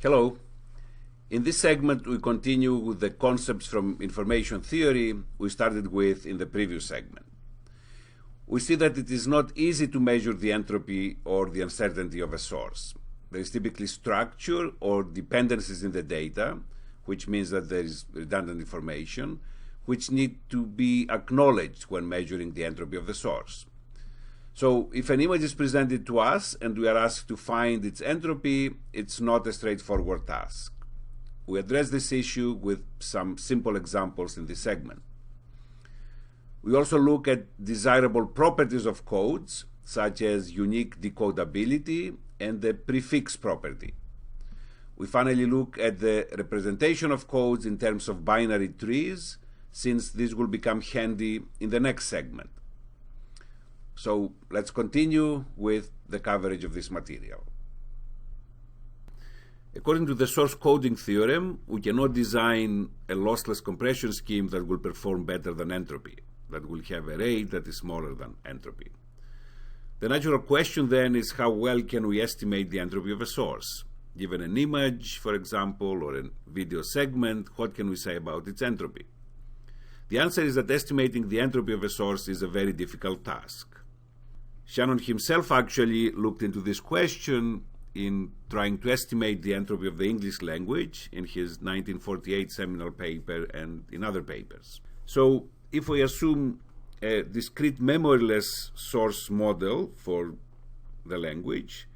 Hello. In this segment, we continue with the concepts from information theory we started with in the previous segment. We see that it is not easy to measure the entropy or the uncertainty of a source. There is typically structure or dependencies in the data, which means that there is redundant information, which need to be acknowledged when measuring the entropy of the source. So if an image is presented to us and we are asked to find its entropy, it's not a straightforward task. We address this issue with some simple examples in this segment. We also look at desirable properties of codes, such as unique decodability and the prefix property. We finally look at the representation of codes in terms of binary trees, since this will become handy in the next segment. So let's continue with the coverage of this material. According to the source coding theorem, we cannot design a lossless compression scheme that will perform better than entropy, that will have a rate that is smaller than entropy. The natural question then is, how well can we estimate the entropy of a source? Given an image, for example, or a video segment, what can we say about its entropy? The answer is that estimating the entropy of a source is a very difficult task. Shannon himself actually looked into this question in trying to estimate the entropy of the English language in his 1948 seminal paper and in other papers. So if we assume a discrete memoryless source model for the language,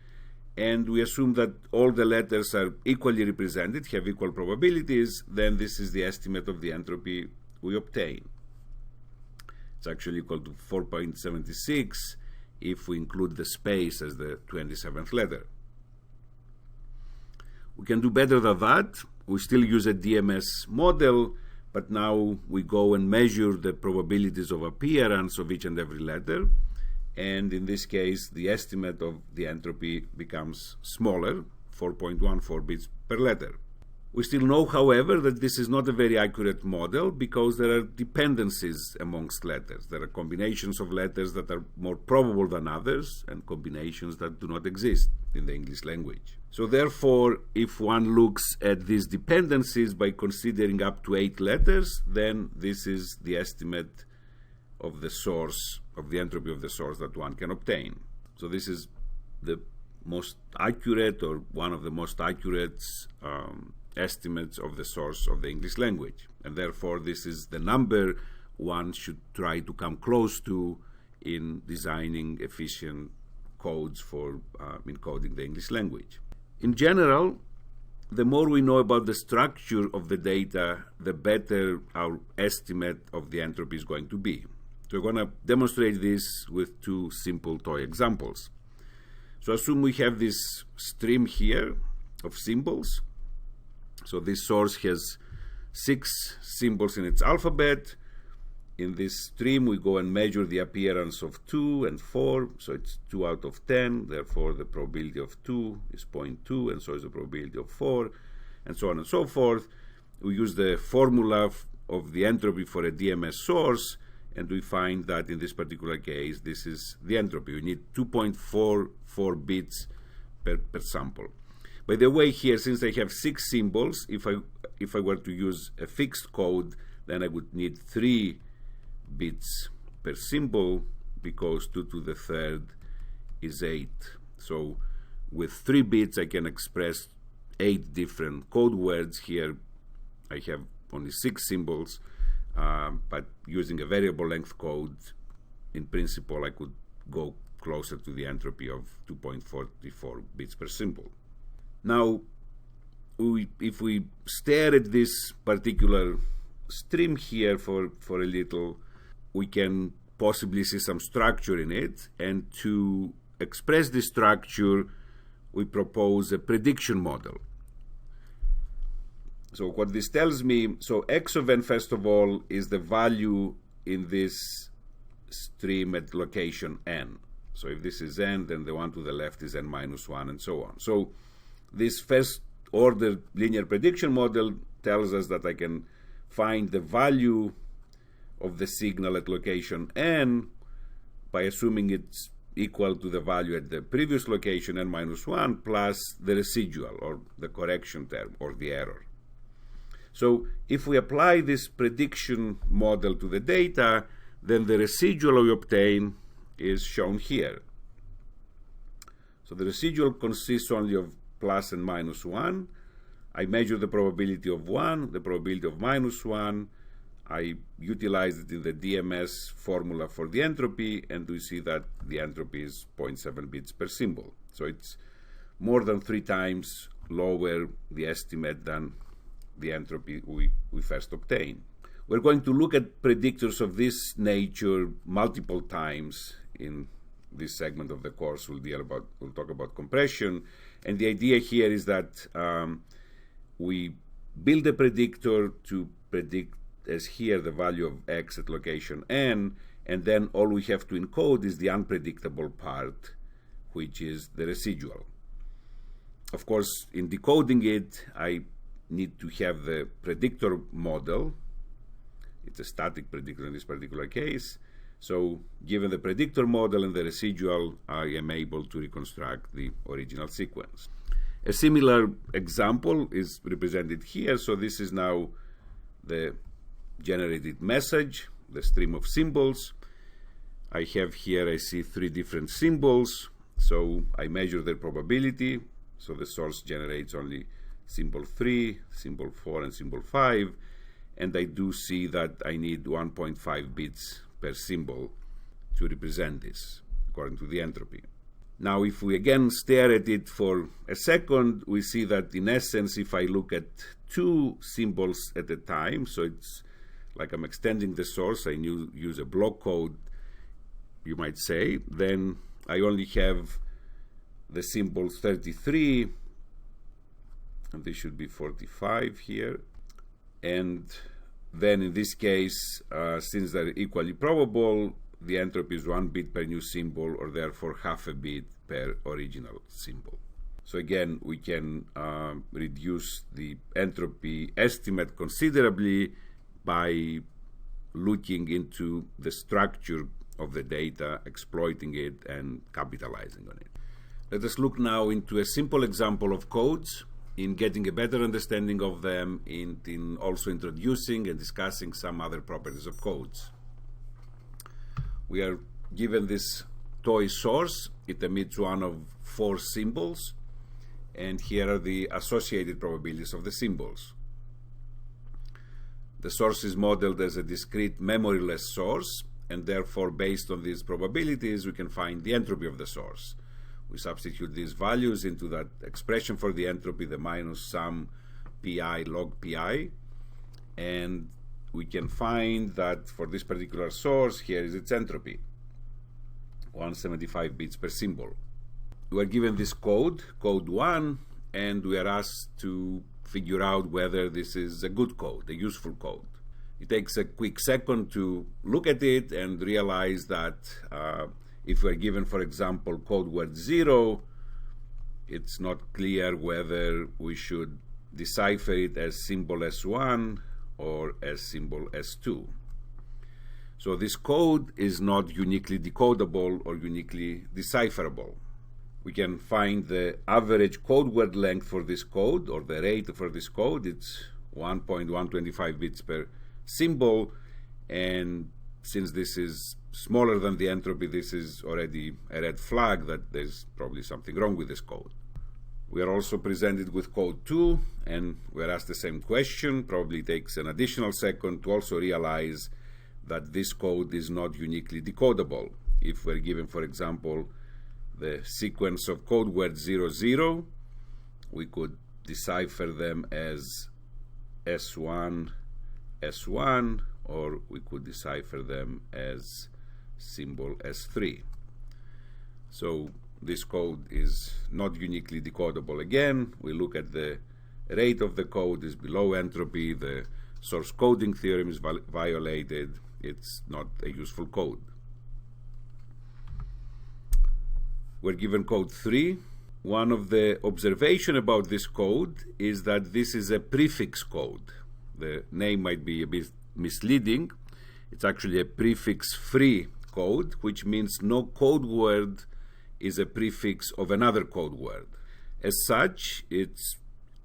and we assume that all the letters are equally represented, have equal probabilities, then this is the estimate of the entropy we obtain. It's actually equal to 4.76 if we include the space as the 27th letter. We can do better than that. We still use a DMS model, but now we go and measure the probabilities of appearance of each and every letter. And in this case, the estimate of the entropy becomes smaller, 4.14 bits per letter. We still know, however, that this is not a very accurate model because there are dependencies amongst letters. There are combinations of letters that are more probable than others and combinations that do not exist in the English language. So therefore, if one looks at these dependencies by considering up to 8 letters, then this is the estimate of the source, of the entropy of the source that one can obtain. So this is the most accurate, or one of the most accurate estimates of the source of the English language. And therefore, this is the number one should try to come close to in designing efficient codes for encoding the English language. In general, the more we know about the structure of the data, the better our estimate of the entropy is going to be. So we're going to demonstrate this with 2 simple toy examples. So assume we have this stream here of symbols. So this source has 6 symbols in its alphabet. In this stream, we go and measure the appearance of 2 and 4. So it's 2 out of 10. Therefore, the probability of 2 is 0.2, and so is the probability of 4, and so on and so forth. We use the formula of the entropy for a DMS source, and we find that in this particular case, this is the entropy. We need 2.44 bits per sample. By the way, here, since I have 6 symbols, if I were to use a fixed code, then I would need 3 bits per symbol, because 2 to the third is 8. So with 3 bits, I can express 8 different code words. Here I have only 6 symbols, but using a variable length code, in principle, I could go closer to the entropy of 2.44 bits per symbol. Now, if we stare at this particular stream here for a little, we can possibly see some structure in it, and to express this structure, we propose a prediction model. So what this tells me, so x of n, first of all, is the value in this stream at location n. So if this is n, then the one to the left is n minus 1, and so on. So this first order linear prediction model tells us that I can find the value of the signal at location n by assuming it's equal to the value at the previous location, n minus 1, plus the residual, or the correction term, or the error. So if we apply this prediction model to the data, then the residual we obtain is shown here. So the residual consists only of plus and minus 1. I measure the probability of 1, the probability of minus 1. I utilize it in the DMS formula for the entropy, and we see that the entropy is 0.7 bits per symbol. So it's more than 3 times lower the estimate than the entropy we first obtained. We're going to look at predictors of this nature multiple times in this segment of the course. We'll talk about compression, and the idea here is that we build a predictor to predict, as here, the value of x at location n, and then all we have to encode is the unpredictable part, which is the residual. Of course, in decoding it, I need to have the predictor model. It's a static predictor in this particular case. So given the predictor model and the residual, I am able to reconstruct the original sequence. A similar example is represented here. So this is now the generated message, the stream of symbols. I have here, I see 3 different symbols. So I measure their probability. So the source generates only symbol 3, symbol 4, and symbol 5. And I do see that I need 1.5 bits per symbol to represent this, according to the entropy. Now, if we again stare at it for a second, we see that in essence, if I look at 2 symbols at a time, so it's like I'm extending the source, I use a block code, you might say, then I only have the symbol 33, and this should be 45 here. And then in this case, since they're equally probable, the entropy is 1 bit per new symbol, or therefore half a bit per original symbol. So again, we can reduce the entropy estimate considerably by looking into the structure of the data, exploiting it, and capitalizing on it. Let us look now into a simple example of codes, in getting a better understanding of them, in also introducing and discussing some other properties of codes. We are given this toy source. It emits one of 4 symbols, and here are the associated probabilities of the symbols. The source is modeled as a discrete memoryless source, and therefore based on these probabilities we can find the entropy of the source. We substitute these values into that expression for the entropy, the minus sum pi log pi, and we can find that for this particular source, here is its entropy, 175 bits per symbol. We are given this code, code 1, and we are asked to figure out whether this is a good code, a useful code. It takes a quick second to look at it and realize that if we're given, for example, code word 0, it's not clear whether we should decipher it as symbol S1 or as symbol S2. So this code is not uniquely decodable or uniquely decipherable. We can find the average code word length for this code, or the rate for this code. It's 1.125 bits per symbol, and since this is smaller than the entropy, this is already a red flag that there's probably something wrong with this code. We are also presented with code 2, and we're asked the same question. Probably takes an additional second to also realize that this code is not uniquely decodable. If we're given, for example, the sequence of code words 00, we could decipher them as S1, S1, or we could decipher them as symbol S3. So this code is not uniquely decodable. Again, we look at the rate of the code is below entropy, the source coding theorem is violated, it's not a useful code. We're given code 3. One of the observations about this code is that this is a prefix code. The name might be a bit misleading. It's actually a prefix-free code, which means no code word is a prefix of another code word. As such, it's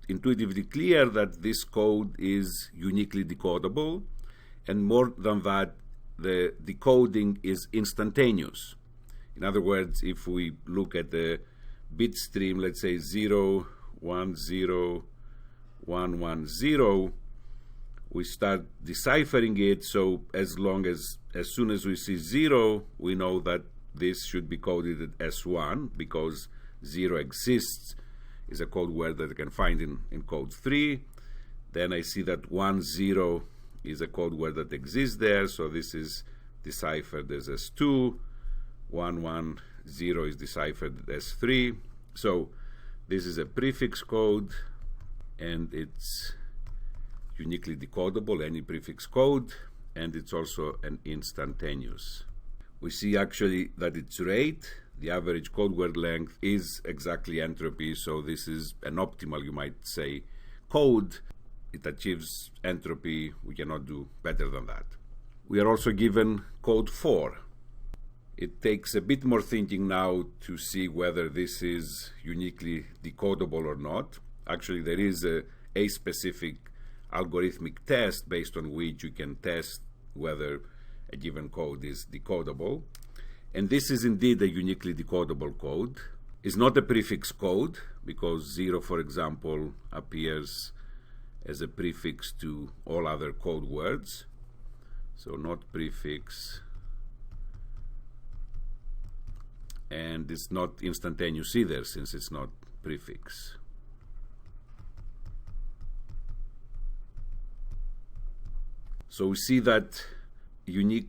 intuitively clear that this code is uniquely decodable, and more than that, the decoding is instantaneous. In other words, if we look at the bit stream, let's say 0, 1, 0, 1, 1, 0, we start deciphering it, so as soon as we see 0, we know that this should be coded as S1, because 0 exists, is a code word that I can find in code 3. Then I see that 1, 0 is a code word that exists there, so this is deciphered as S2. 1, 1, 0 is deciphered as 3. So this is a prefix code, and it's uniquely decodable, any prefix code, and it's also an instantaneous. We see actually that its rate, the average code word length, is exactly entropy, so this is an optimal, you might say, code. It achieves entropy. We cannot do better than that. We are also given code 4. It takes a bit more thinking now to see whether this is uniquely decodable or not. Actually, there is a specific algorithmic test based on which you can test whether a given code is decodable. And this is indeed a uniquely decodable code. It's not a prefix code, because 0, for example, appears as a prefix to all other code words. So not prefix. And it's not instantaneous either, since it's not prefix. So we see that unique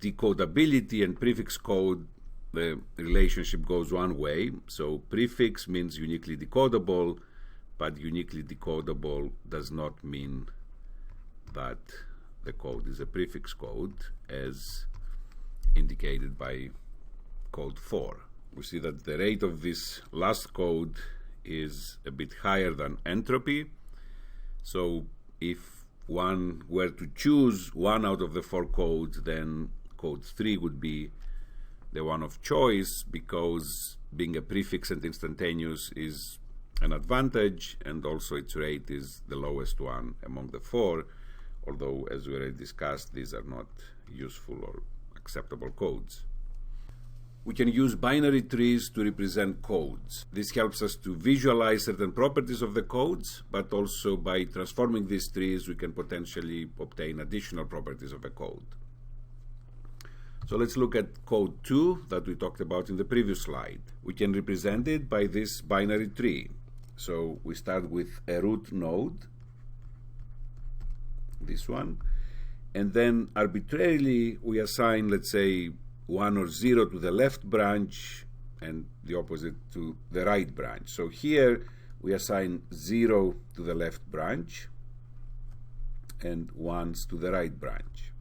decodability and prefix code, the relationship goes one way. So prefix means uniquely decodable, but uniquely decodable does not mean that the code is a prefix code, as indicated by code 4. We see that the rate of this last code is a bit higher than entropy. So if one were to choose one out of the 4 codes, then code 3 would be the one of choice, because being a prefix and instantaneous is an advantage, and also its rate is the lowest one among the 4, although, as we already discussed, these are not useful or acceptable codes. We can use binary trees to represent codes. This helps us to visualize certain properties of the codes, but also by transforming these trees, we can potentially obtain additional properties of a code. So let's look at code 2 that we talked about in the previous slide. We can represent it by this binary tree. So we start with a root node, this one, and then arbitrarily we assign, let's say, 1 or 0 to the left branch and the opposite to the right branch. So here we assign 0 to the left branch and 1s to the right branch.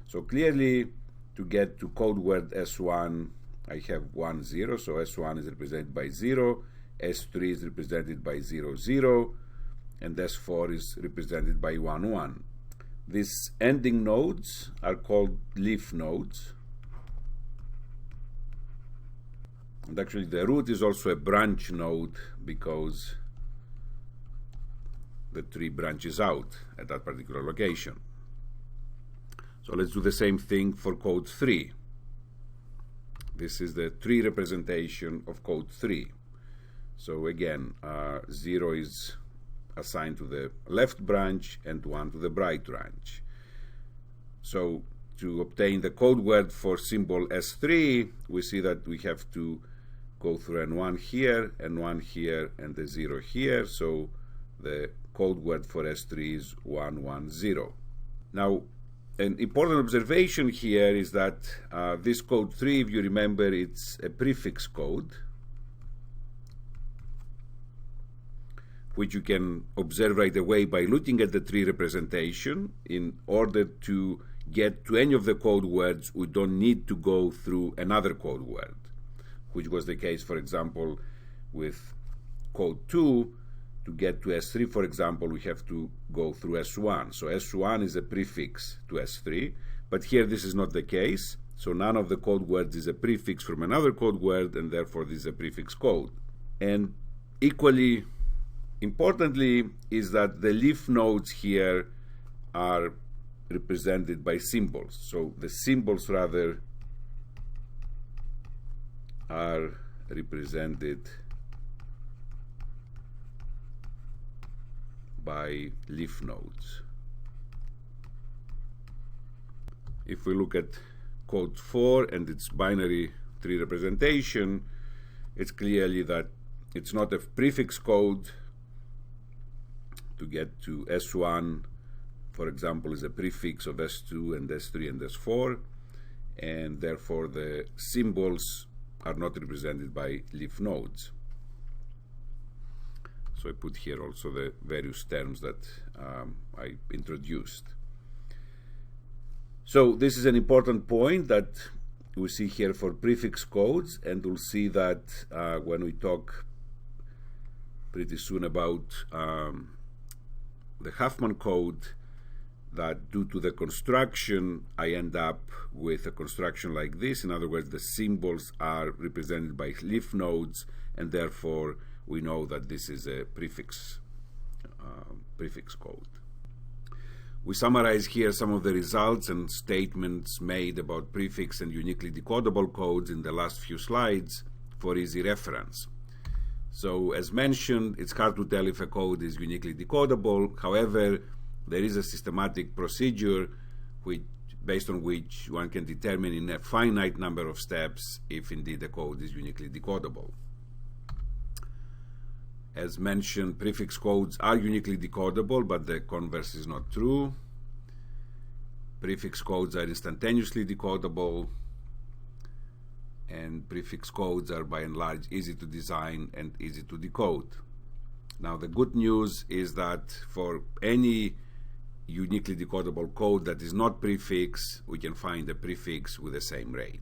So clearly, to get to code word S1, I have 1, 0, so S1 is represented by 0, S3 is represented by 0, 0, and S4 is represented by 1, 1. These ending nodes are called leaf nodes. And actually the root is also a branch node, because the tree branches out at that particular location. So let's do the same thing for code 3. This is the tree representation of code 3. So again, 0 is assigned to the left branch and 1 to the right branch. So to obtain the code word for symbol S3, we see that we have to go through an 1 here, and 1 here, and a 0 here. So the code word for S3 is 1, 1, 0. Now, an important observation here is that this code 3, if you remember, it's a prefix code, which you can observe right away by looking at the tree representation. In order to get to any of the code words, we don't need to go through another code word, which was the case, for example, with code 2. To get to S3, for example, we have to go through S1. So S1 is a prefix to S3, but here this is not the case. So none of the code words is a prefix from another code word, and therefore this is a prefix code. And equally importantly is that the leaf nodes here are represented by symbols. So the symbols rather are represented by leaf nodes. If we look at code 4 and its binary tree representation, it's clearly that it's not a prefix code. To get to S1, for example, is a prefix of S2 and S3 and S4, and therefore the symbols are not represented by leaf nodes. So I put here also the various terms that I introduced. So this is an important point that we see here for prefix codes, and we'll see that when we talk pretty soon about the Huffman code, that due to the construction I end up with a construction like this. In other words, the symbols are represented by leaf nodes, and therefore we know that this is a prefix code. We summarize here some of the results and statements made about prefix and uniquely decodable codes in the last few slides for easy reference. So as mentioned, it's hard to tell if a code is uniquely decodable. However, there is a systematic procedure based on which one can determine in a finite number of steps if indeed the code is uniquely decodable. As mentioned, prefix codes are uniquely decodable, but the converse is not true. Prefix codes are instantaneously decodable, and prefix codes are by and large easy to design and easy to decode. Now the good news is that for any uniquely decodable code that is not prefix, we can find a prefix with the same rate.